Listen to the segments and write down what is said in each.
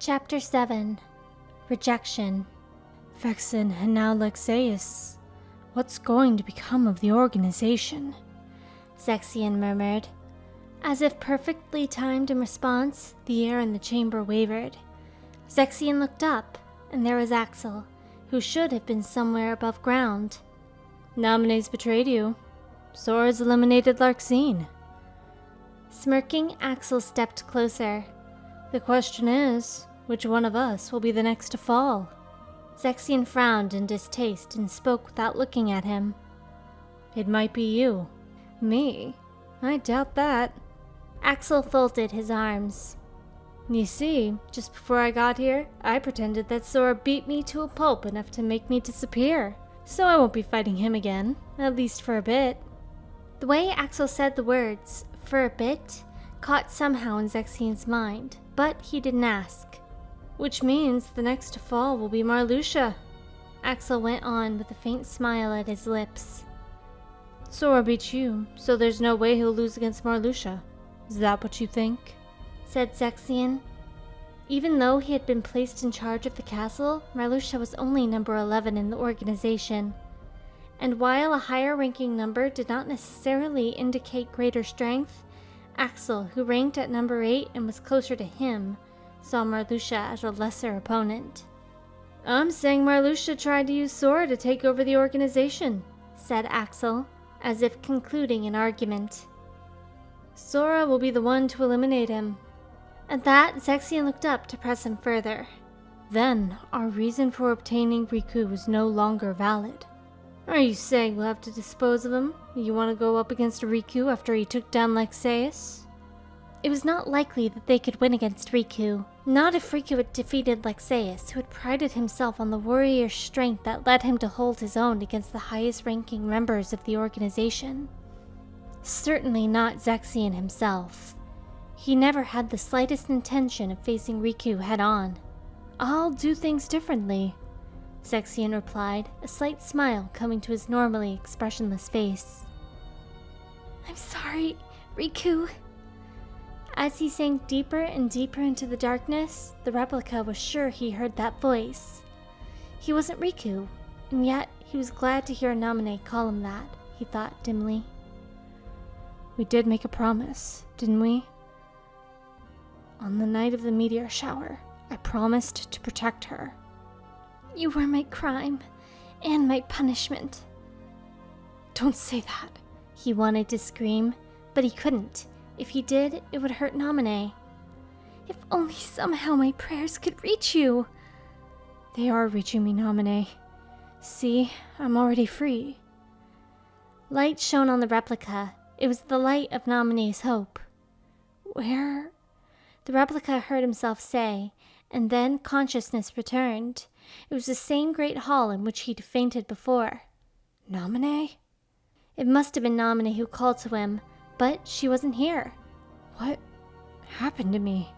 Chapter 7. Rejection. Vexen and now Lexaeus. What's going to become of the organization? Zexion murmured. As if perfectly timed in response, the air in the chamber wavered. Zexion looked up, and there was Axel, who should have been somewhere above ground. Nomine's betrayed you. Sora's eliminated Larxene. Smirking, Axel stepped closer. The question is, which one of us will be the next to fall? Zexion frowned in distaste and spoke without looking at him. It might be you. Me? I doubt that. Axel folded his arms. You see, just before I got here, I pretended that Sora beat me to a pulp enough to make me disappear. So I won't be fighting him again, at least for a bit. The way Axel said the words, for a bit, caught somehow in Zexion's mind, but he didn't ask. Which means the next to fall will be Marluxia. Axel went on with a faint smile at his lips. Sora beat you, so there's no way he'll lose against Marluxia. Is that what you think? Said Zexion. Even though he had been placed in charge of the castle, Marluxia was only number 11 in the organization. And while a higher-ranking number did not necessarily indicate greater strength, Axel, who ranked at number 8 and was closer to him, saw Marluxia as a lesser opponent. I'm saying Marluxia tried to use Sora to take over the organization, said Axel, as if concluding an argument. Sora will be the one to eliminate him. At that, Zexion looked up to press him further. Then, our reason for obtaining Riku is no longer valid. Are you saying we'll have to dispose of him? You want to go up against Riku after he took down Lexaeus? It was not likely that they could win against Riku. Not if Riku had defeated Lexaeus, who had prided himself on the warrior strength that led him to hold his own against the highest-ranking members of the organization. Certainly not Zexion himself. He never had the slightest intention of facing Riku head-on. I'll do things differently, Zexion replied, a slight smile coming to his normally expressionless face. I'm sorry, Riku. As he sank deeper and deeper into the darkness, the replica was sure he heard that voice. He wasn't Riku, and yet he was glad to hear Namine call him that, he thought dimly. We did make a promise, didn't we? On the night of the meteor shower, I promised to protect her. You were my crime, and my punishment. Don't say that. He wanted to scream, but he couldn't. If he did, it would hurt Namine. If only somehow my prayers could reach you. They are reaching me, Namine. See, I'm already free. Light shone on the replica. It was the light of Namine's hope. Where? The replica heard himself say, and then consciousness returned. It was the same great hall in which he'd fainted before. Namine? It must have been Namine who called to him, but she wasn't here. What happened to me?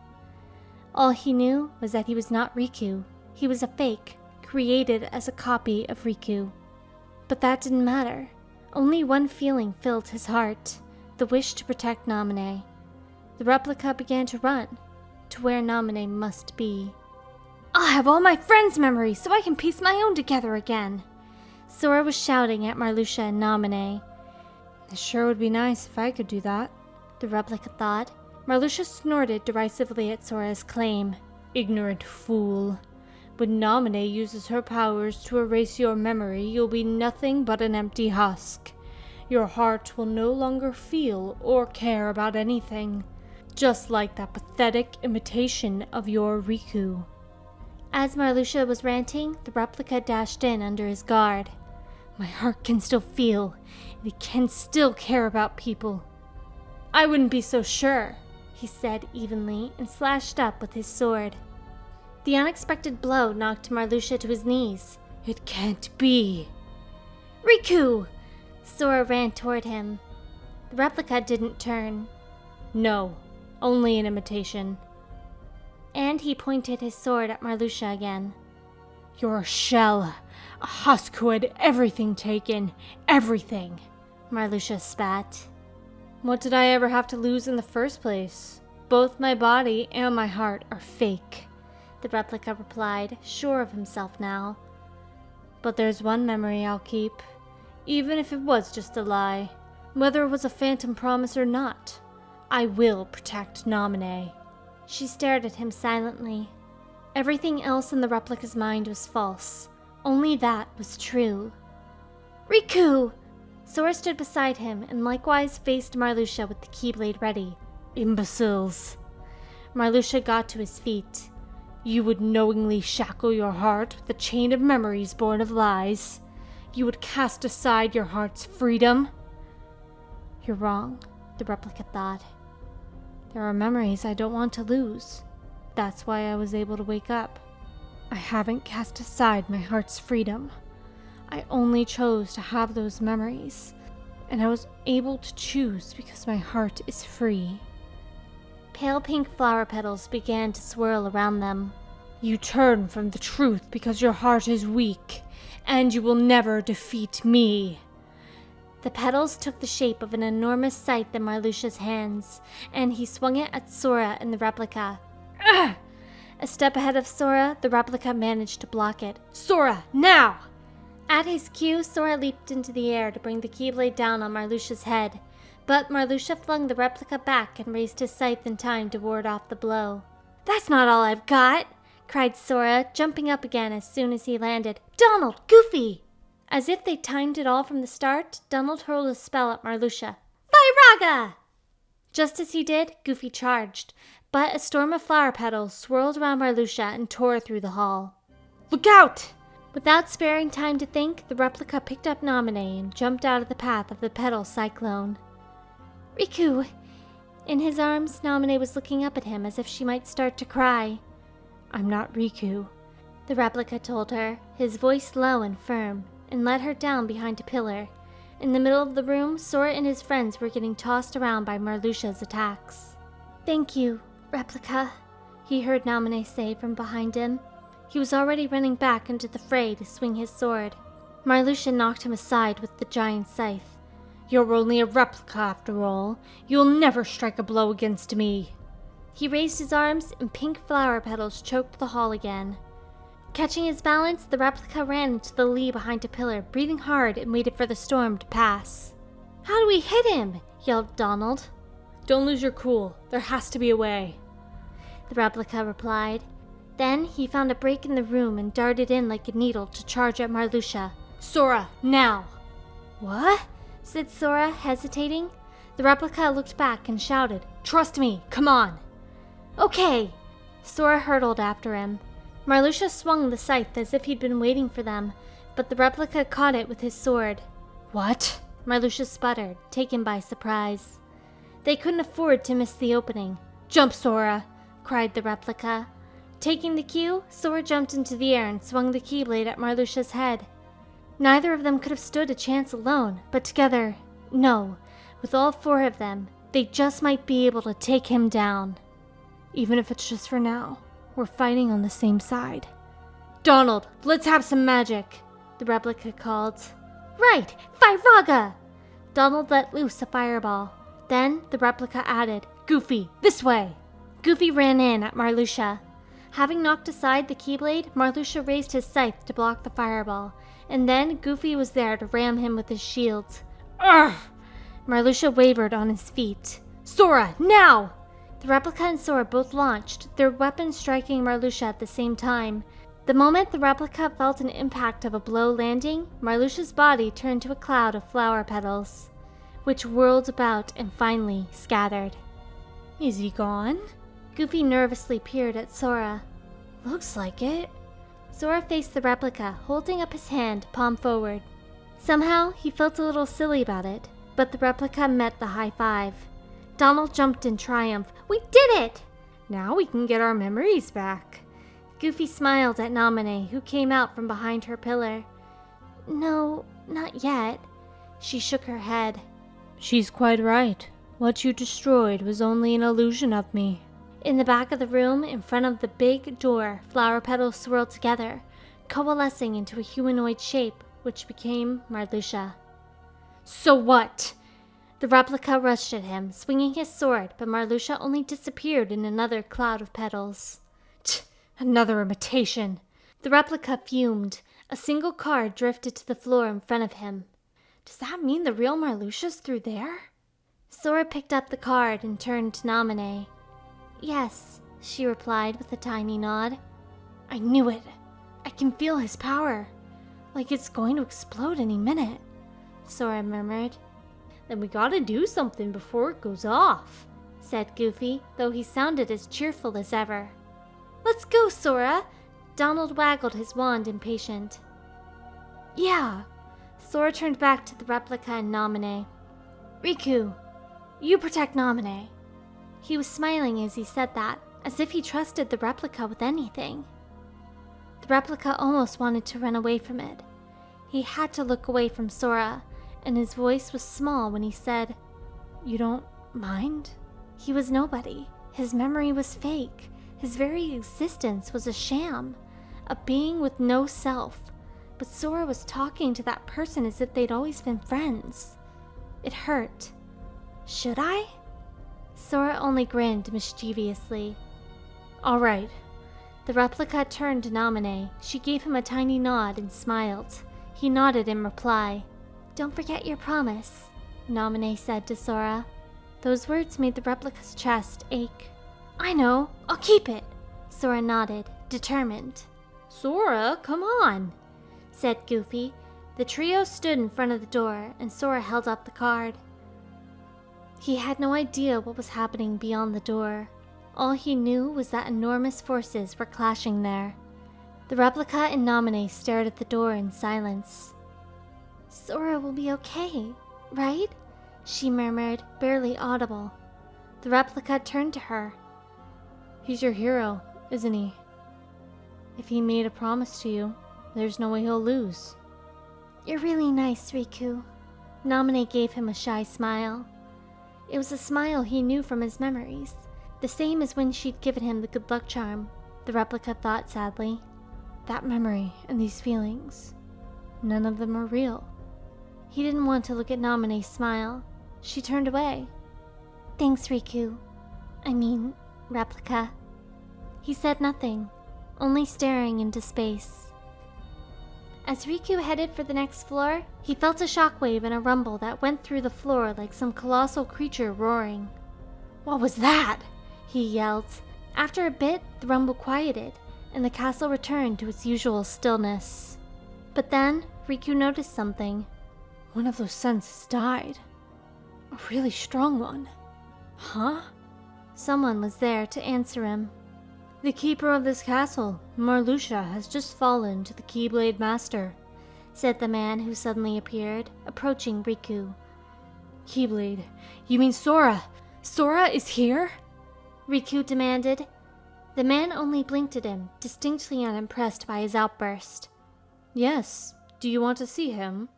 All he knew was that he was not Riku. He was a fake, created as a copy of Riku. But that didn't matter. Only one feeling filled his heart, the wish to protect Namine. The replica began to run, to where Namine must be. I'll have all my friends' memories so I can piece my own together again. Sora was shouting at Marluxia and Namine. It sure would be nice if I could do that, the replica thought. Marluxia snorted derisively at Sora's claim. Ignorant fool. When Namine uses her powers to erase your memory, you'll be nothing but an empty husk. Your heart will no longer feel or care about anything. Just like that pathetic imitation of your Riku. As Marluxia was ranting, the replica dashed in under his guard. My heart can still feel, and it can still care about people. I wouldn't be so sure, he said evenly, and slashed up with his sword. The unexpected blow knocked Marluxia to his knees. It can't be. Riku! Sora ran toward him. The replica didn't turn. No, only an imitation. And he pointed his sword at Marluxia again. You're a shell, a husk who had everything taken, everything, Marluxia spat. What did I ever have to lose in the first place? Both my body and my heart are fake. the replica replied, sure of himself now. But there's one memory I'll keep, even if it was just a lie. Whether it was a phantom promise or not, I will protect Naminé. She stared at him silently. Everything else in the replica's mind was false. Only that was true. Riku! Sora stood beside him and likewise faced Marluxia with the Keyblade ready. Imbeciles. Marluxia got to his feet. You would knowingly shackle your heart with a chain of memories born of lies. You would cast aside your heart's freedom. You're wrong, the replica thought. There are memories I don't want to lose. That's why I was able to wake up. I haven't cast aside my heart's freedom. I only chose to have those memories, and I was able to choose because my heart is free. Pale pink flower petals began to swirl around them. You turn from the truth because your heart is weak, and you will never defeat me. The petals took the shape of an enormous scythe in Marluxia's hands, and he swung it at Sora and the replica. Ugh! A step ahead of Sora, the replica managed to block it. Sora, now! At his cue, Sora leaped into the air to bring the Keyblade down on Marluxia's head, but Marluxia flung the replica back and raised his scythe in time to ward off the blow. "That's not all I've got!" cried Sora, jumping up again as soon as he landed. "Donald! Goofy!" As if they timed it all from the start, Donald hurled a spell at Marluxia. "Firaga!" Just as he did, Goofy charged, but a storm of flower petals swirled around Marluxia and tore through the hall. Look out! Without sparing time to think, the replica picked up Naminé and jumped out of the path of the petal cyclone. "Riku!" In his arms, Naminé was looking up at him as if she might start to cry. I'm not Riku, the replica told her, his voice low and firm, and led her down behind a pillar. In the middle of the room, Sora and his friends were getting tossed around by Marluxia's attacks. "Thank you, replica," he heard Naminé say from behind him. He was already running back into the fray to swing his sword. Marluxia knocked him aside with the giant scythe. You're only a replica after all. You'll never strike a blow against me. He raised his arms and pink flower petals choked the hall again. Catching his balance, the replica ran into the lee behind a pillar, breathing hard, and waited for the storm to pass. "How do we hit him?" yelled Donald. Don't lose your cool. There has to be a way, the replica replied. Then he found a break in the room and darted in like a needle to charge at Marluxia. Sora, now! "What?" said Sora, hesitating. The replica looked back and shouted, Trust me, come on! "Okay!" Sora hurtled after him. Marluxia swung the scythe as if he'd been waiting for them, but the replica caught it with his sword. What? Marluxia sputtered, taken by surprise. They couldn't afford to miss the opening. Jump, Sora! cried the replica. Taking the cue, Sora jumped into the air and swung the Keyblade at Marluxia's head. Neither of them could have stood a chance alone, but together, no, with all four of them, they just might be able to take him down. Even if it's just for now, we're fighting on the same side. "Donald, let's have some magic," the replica called. "Right, Firaga!" Donald let loose a fireball. Then the replica added, "Goofy, this way!" Goofy ran in at Marluxia. Having knocked aside the Keyblade, Marluxia raised his scythe to block the fireball, and then Goofy was there to ram him with his shield. Ugh! Marluxia wavered on his feet. "Sora, now!" The replica and Sora both launched, their weapons striking Marluxia at the same time. The moment the replica felt an impact of a blow landing, Marluxia's body turned to a cloud of flower petals, which whirled about and finally scattered. Is he gone? Goofy nervously peered at Sora. "Looks like it." Sora faced the replica, holding up his hand, palm forward. Somehow, he felt a little silly about it, but the replica met the high five. Donald jumped in triumph. "We did it!" Now we can get our memories back. Goofy smiled at Naminé, who came out from behind her pillar. "No, not yet." She shook her head. She's quite right. What you destroyed was only an illusion of me. In the back of the room, in front of the big door, flower petals swirled together, coalescing into a humanoid shape, which became Marluxia. So what? The replica rushed at him, swinging his sword, but Marluxia only disappeared in another cloud of petals. Another imitation. The replica fumed. A single card drifted to the floor in front of him. Does that mean the real Marluxia's through there? Sora picked up the card and turned to Naminé. Yes, she replied with a tiny nod. I knew it. I can feel his power. Like it's going to explode any minute, Sora murmured. Then we gotta do something before it goes off, said Goofy, though he sounded as cheerful as ever. Let's go, Sora! Donald waggled his wand impatient. Yeah. Sora turned back to the replica and Naminé. Riku, you protect Naminé. He was smiling as he said that, as if he trusted the replica with anything. The replica almost wanted to run away from it. He had to look away from Sora, and his voice was small when he said, You don't mind? He was nobody. His memory was fake. His very existence was a sham, a being with no self. But Sora was talking to that person as if they'd always been friends. It hurt. Should I? Sora only grinned mischievously. All right. The replica turned to Naminé. She gave him a tiny nod and smiled. He nodded in reply. Don't forget your promise, Naminé said to Sora. Those words made the replica's chest ache. I know. I'll keep it. Sora nodded, determined. Sora, come on, said Goofy. The trio stood in front of the door, and Sora held up the card. He had no idea what was happening beyond the door. All he knew was that enormous forces were clashing there. The replica and Naminé stared at the door in silence. Sora will be okay, right? She murmured, barely audible. The replica turned to her. He's your hero, isn't he? If he made a promise to you, there's no way he'll lose. You're really nice, Riku. Naminé gave him a shy smile. It was a smile he knew from his memories, the same as when she'd given him the good luck charm, the replica thought sadly. That memory and these feelings, none of them are real. He didn't want to look at Naminé's smile. She turned away. Thanks, Riku. I mean, replica. He said nothing, only staring into space. As Riku headed for the next floor, he felt a shockwave and a rumble that went through the floor like some colossal creature roaring. What was that? He yelled. After a bit, the rumble quieted, and the castle returned to its usual stillness. But then, Riku noticed something. One of those senses died. A really strong one. Huh? Someone was there to answer him. The keeper of this castle, Marluxia, has just fallen to the Keyblade Master, said the man who suddenly appeared, approaching Riku. Keyblade? You mean Sora? Sora is here? Riku demanded. The man only blinked at him, distinctly unimpressed by his outburst. Yes. Do you want to see him?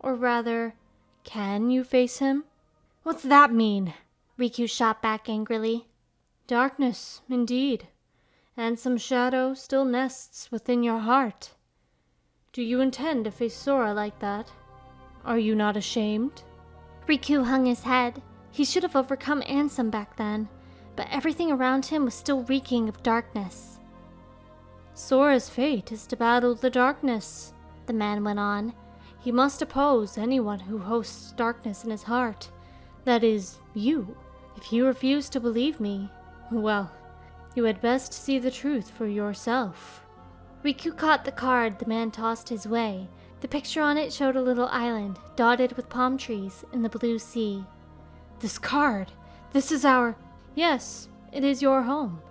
Or rather, can you face him? What's that mean? Riku shot back angrily. Darkness, indeed. And some shadow still nests within your heart. Do you intend to face Sora like that? Are you not ashamed? Riku hung his head. He should have overcome Ansem back then, but everything around him was still reeking of darkness. Sora's fate is to battle the darkness, the man went on. He must oppose anyone who hosts darkness in his heart. That is, you. If you refuse to believe me, well, you had best see the truth for yourself. Riku caught the card the man tossed his way. The picture on it showed a little island, dotted with palm trees in the blue sea. This card! This is our... Yes, it is your home.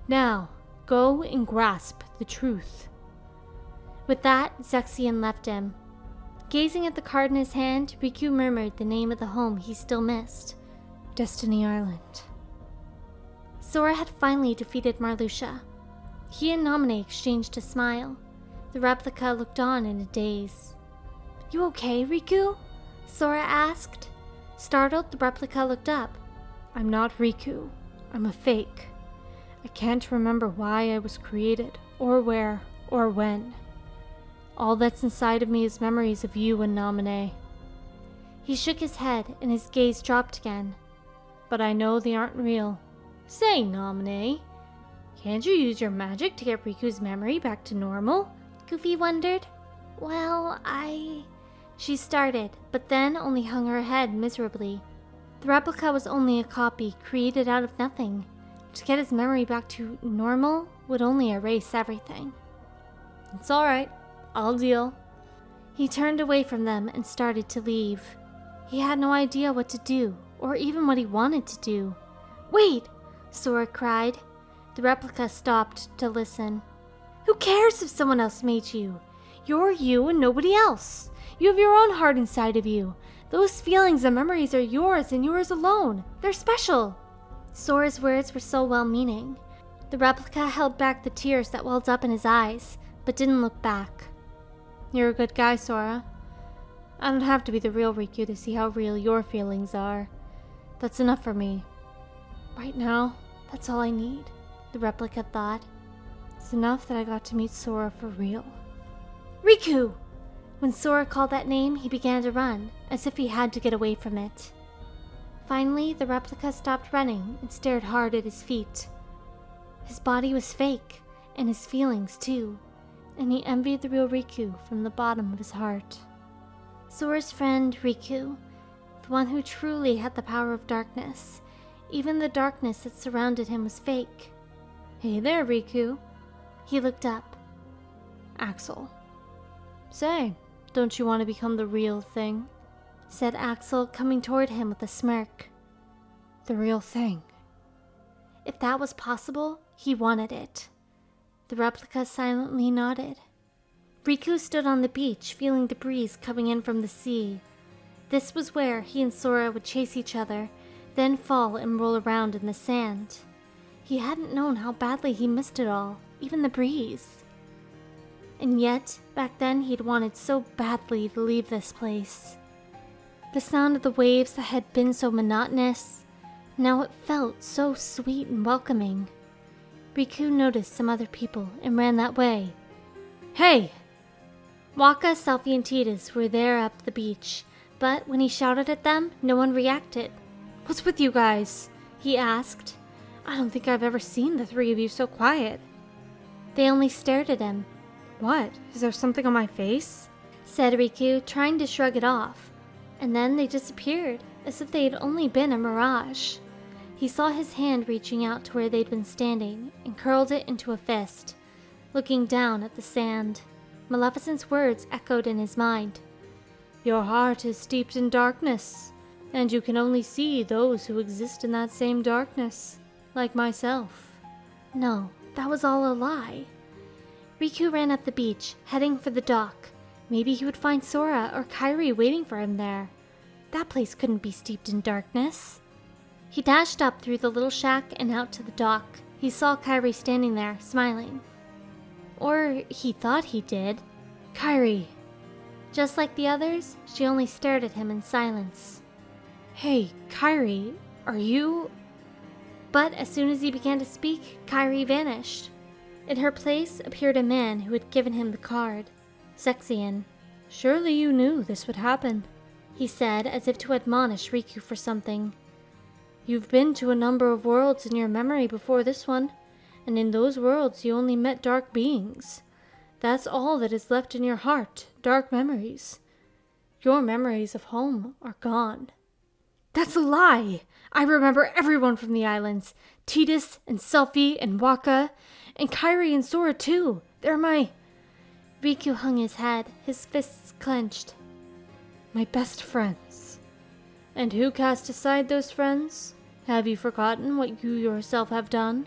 Now, go and grasp the truth. With that, Zexion left him. Gazing at the card in his hand, Riku murmured the name of the home he still missed. Destiny Island. Sora had finally defeated Marluxia. He and Naminé exchanged a smile. The replica looked on in a daze. You okay, Riku? Sora asked. Startled, the replica looked up. I'm not Riku. I'm a fake. I can't remember why I was created, or where, or when. All that's inside of me is memories of you and Naminé. He shook his head, and his gaze dropped again. But I know they aren't real. Say, Naminé, Can't you use your magic to get Riku's memory back to normal? Goofy wondered. Well, She started, but then only hung her head miserably. The replica was only a copy created out of nothing. To get his memory back to normal would only erase everything. It's alright. I'll deal. He turned away from them and started to leave. He had no idea what to do, or even what he wanted to do. Wait! Sora cried. The replica stopped to listen. Who cares if someone else made you? You're you and nobody else. You have your own heart inside of you. Those feelings and memories are yours and yours alone. They're special. Sora's words were so well-meaning. The replica held back the tears that welled up in his eyes, but didn't look back. You're a good guy, Sora. I don't have to be the real Riku to see how real your feelings are. That's enough for me. Right now, that's all I need, the replica thought. It's enough that I got to meet Sora for real. Riku! When Sora called that name, he began to run, as if he had to get away from it. Finally, the replica stopped running and stared hard at his feet. His body was fake, and his feelings too, and he envied the real Riku from the bottom of his heart. Sora's friend, Riku, the one who truly had the power of darkness. Even the darkness that surrounded him was fake. Hey there, Riku. He looked up. Axel. Say, don't you want to become the real thing? Said Axel, coming toward him with a smirk. The real thing. If that was possible, he wanted it. The replica silently nodded. Riku stood on the beach, feeling the breeze coming in from the sea. This was where he and Sora would chase each other, then fall and roll around in the sand. He hadn't known how badly he missed it all, even the breeze. And yet, back then he'd wanted so badly to leave this place. The sound of the waves that had been so monotonous, now it felt so sweet and welcoming. Riku noticed some other people and ran that way. Hey! Waka, Selfie, and Tidus were there up the beach, but when he shouted at them, no one reacted. What's with you guys? He asked. I don't think I've ever seen the three of you so quiet. They only stared at him. What? Is there something on my face? Said Riku, trying to shrug it off. And then they disappeared, as if they had only been a mirage. He saw his hand reaching out to where they'd been standing, and curled it into a fist, looking down at the sand. Maleficent's words echoed in his mind. Your heart is steeped in darkness, and you can only see those who exist in that same darkness, like myself. No, that was all a lie. Riku ran up the beach, heading for the dock. Maybe he would find Sora or Kairi waiting for him there. That place couldn't be steeped in darkness. He dashed up through the little shack and out to the dock. He saw Kairi standing there, smiling. Or he thought he did. Kairi! Just like the others, she only stared at him in silence. Hey, Kairi, are you... But as soon as he began to speak, Kairi vanished. In her place appeared a man who had given him the card. Zexion. Surely you knew this would happen, he said, as if to admonish Riku for something. You've been to a number of worlds in your memory before this one, and in those worlds you only met dark beings. That's all that is left in your heart, dark memories. Your memories of home are gone. That's a lie! I remember everyone from the islands. Tidus and Selfie and Waka, and Kairi and Sora too. They're my... Riku hung his head, his fists clenched. My best friends. And who cast aside those friends? Have you forgotten what you yourself have done?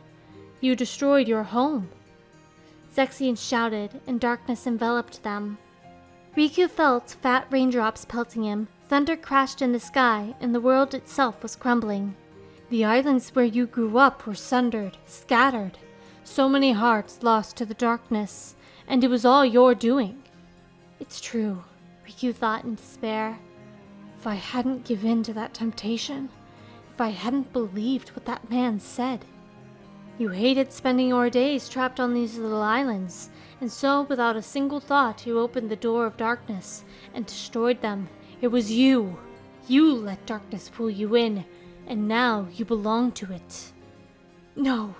You destroyed your home. Zexion shouted, and darkness enveloped them. Riku felt fat raindrops pelting him. Thunder crashed in the sky, and the world itself was crumbling. The islands where you grew up were sundered, scattered. So many hearts lost to the darkness, and it was all your doing. It's true, Riku thought in despair. If I hadn't given in to that temptation, if I hadn't believed what that man said. You hated spending your days trapped on these little islands, and so without a single thought you opened the door of darkness and destroyed them. It was you. You let darkness pull you in, and now you belong to it. No,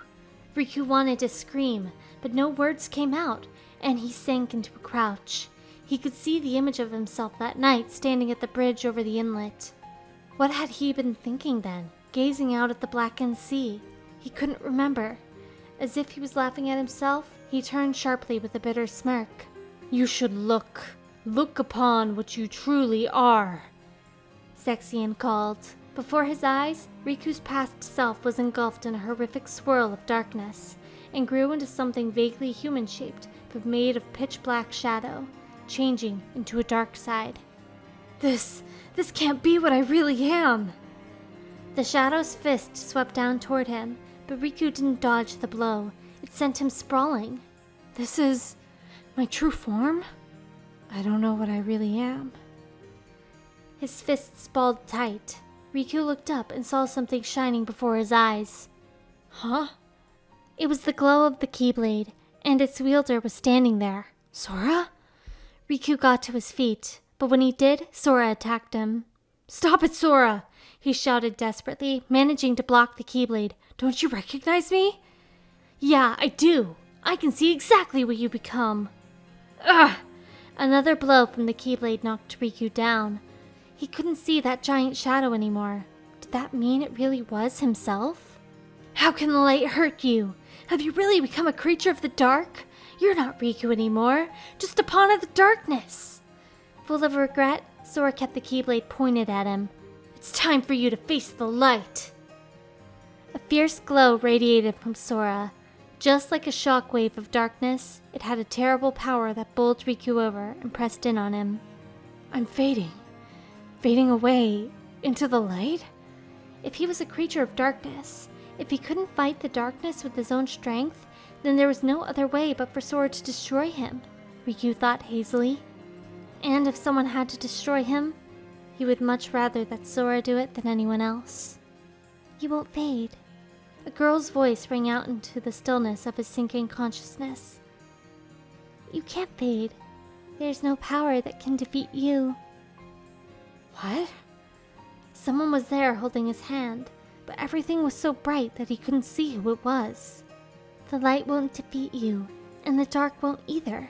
Riku wanted to scream, but no words came out, and he sank into a crouch. He could see the image of himself that night standing at the bridge over the inlet. What had he been thinking then, gazing out at the blackened sea? He couldn't remember. As if he was laughing at himself, he turned sharply with a bitter smirk. You should look upon what you truly are, Zexion called. Before his eyes, Riku's past self was engulfed in a horrific swirl of darkness, and grew into something vaguely human-shaped, but made of pitch-black shadow, changing into a dark side. This can't be what I really am! The shadow's fist swept down toward him, but Riku didn't dodge the blow. It sent him sprawling. This is my true form? I don't know what I really am. His fists balled tight. Riku looked up and saw something shining before his eyes. Huh? It was the glow of the Keyblade, and its wielder was standing there. Sora? Riku got to his feet, but when he did, Sora attacked him. Stop it, Sora! He shouted desperately, managing to block the Keyblade. Don't you recognize me? Yeah, I do. I can see exactly what you become. Ugh! Another blow from the Keyblade knocked Riku down. He couldn't see that giant shadow anymore. Did that mean it really was himself? How can the light hurt you? Have you really become a creature of the dark? You're not Riku anymore, just a pawn of the darkness. Full of regret, Sora kept the Keyblade pointed at him. It's time for you to face the light. A fierce glow radiated from Sora. Just like a shockwave of darkness, it had a terrible power that bowled Riku over and pressed in on him. I'm fading away into the light? If he was a creature of darkness, if he couldn't fight the darkness with his own strength, then there was no other way but for Sora to destroy him, Riku thought hazily. And if someone had to destroy him, he would much rather that Sora do it than anyone else. You won't fade. A girl's voice rang out into the stillness of his sinking consciousness. You can't fade. There's no power that can defeat you. What? Someone was there holding his hand, but everything was so bright that he couldn't see who it was. The light won't defeat you, and the dark won't either.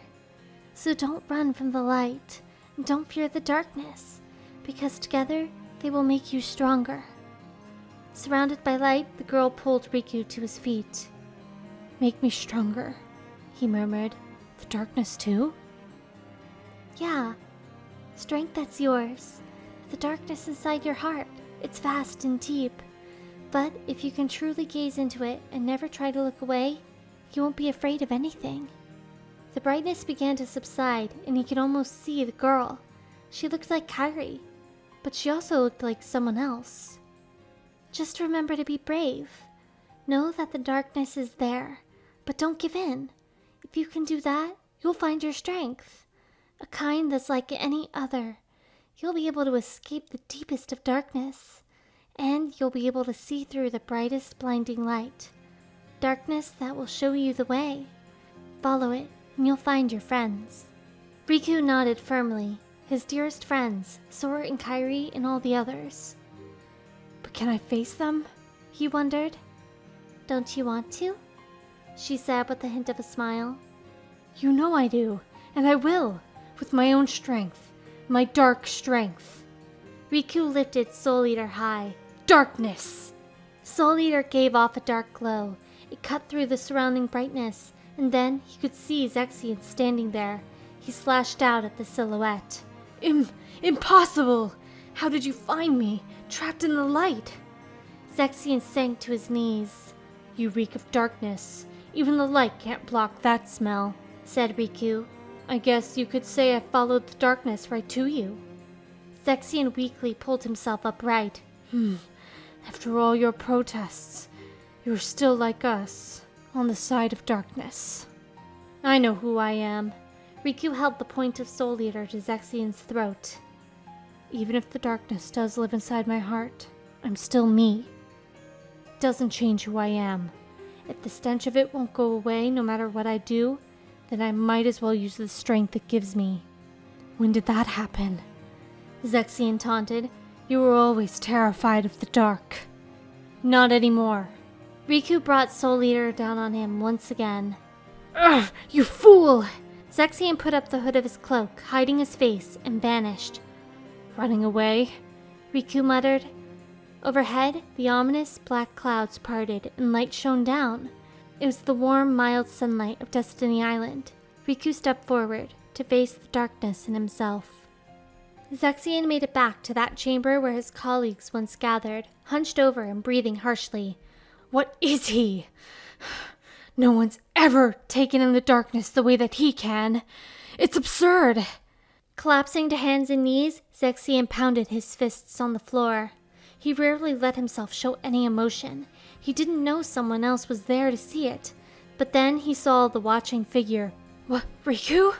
So don't run from the light, and don't fear the darkness, because together they will make you stronger. Surrounded by light, the girl pulled Riku to his feet. Make me stronger, he murmured. The darkness too? Yeah. Strength that's yours. The darkness inside your heart. It's vast and deep. But if you can truly gaze into it and never try to look away, you won't be afraid of anything. The brightness began to subside, and he could almost see the girl. She looked like Kairi, but she also looked like someone else. Just remember to be brave. Know that the darkness is there, but don't give in. If you can do that, you'll find your strength. A kind that's like any other. You'll be able to escape the deepest of darkness, and you'll be able to see through the brightest blinding light. Darkness that will show you the way. Follow it, and you'll find your friends. Riku nodded firmly. His dearest friends, Sora and Kairi and all the others. But can I face them? He wondered. Don't you want to? She said with a hint of a smile. You know I do, and I will, with my own strength. My dark strength. Riku lifted Soul Eater high. Darkness! Soul Eater gave off a dark glow. It cut through the surrounding brightness, and then he could see Zexion standing there. He slashed out at the silhouette. Impossible! How did you find me, trapped in the light? Zexion sank to his knees. You reek of darkness. Even the light can't block that smell, said Riku. I guess you could say I followed the darkness right to you. Zexion weakly pulled himself upright. After all your protests, you're still like us, on the side of darkness. I know who I am. Riku held the point of Soul Eater to Zexion's throat. Even if the darkness does live inside my heart, I'm still me. It doesn't change who I am. If the stench of it won't go away no matter what I do, then I might as well use the strength it gives me. When did that happen? Zexion taunted. You were always terrified of the dark. Not anymore. Riku brought Soul Eater down on him once again. Ugh, you fool! Zexion put up the hood of his cloak, hiding his face, and vanished. Running away? Riku muttered. Overhead, the ominous black clouds parted and light shone down. It was the warm, mild sunlight of Destiny Island. Riku stepped forward to face the darkness in himself. Zexion made it back to that chamber where his colleagues once gathered, hunched over and breathing harshly. What is he? No one's ever taken in the darkness the way that he can. It's absurd. Collapsing to hands and knees, Zexion pounded his fists on the floor. He rarely let himself show any emotion. He didn't know someone else was there to see it. But then he saw the watching figure. What, Riku?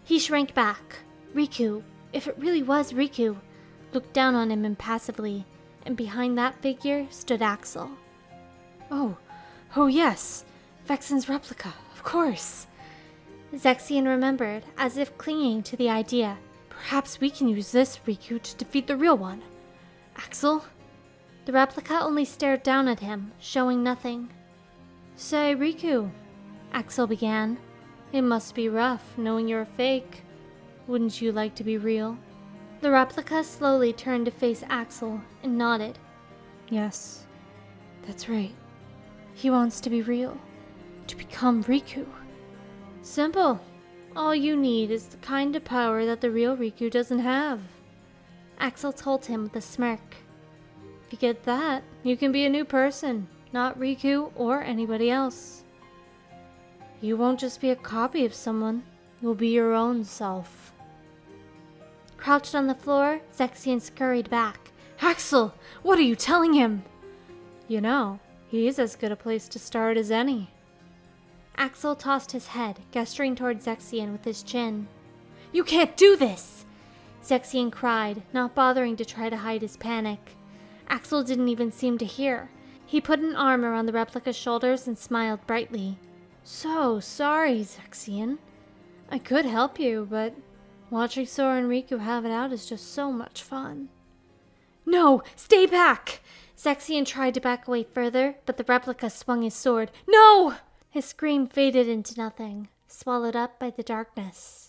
He shrank back. Riku, if it really was Riku, looked down on him impassively, and behind that figure stood Axel. Oh yes, Vexen's replica, of course. Zexion remembered, as if clinging to the idea. Perhaps we can use this Riku to defeat the real one. Axel? The replica only stared down at him, showing nothing. Say, Riku, Axel began. It must be rough knowing you're a fake. Wouldn't you like to be real? The replica slowly turned to face Axel and nodded. Yes, that's right. He wants to be real, to become Riku. Simple. All you need is the kind of power that the real Riku doesn't have. Axel told him with a smirk. If you get that, you can be a new person, not Riku or anybody else. You won't just be a copy of someone, you'll be your own self. Crouched on the floor, Zexion scurried back. Axel, what are you telling him? You know, he's as good a place to start as any. Axel tossed his head, gesturing toward Zexion with his chin. You can't do this! Zexion cried, not bothering to try to hide his panic. Axel didn't even seem to hear. He put an arm around the replica's shoulders and smiled brightly. So sorry, Zexion. I could help you, but watching Sora and Riku have it out is just so much fun. No, stay back! Zexion tried to back away further, but the replica swung his sword. No! His scream faded into nothing, swallowed up by the darkness.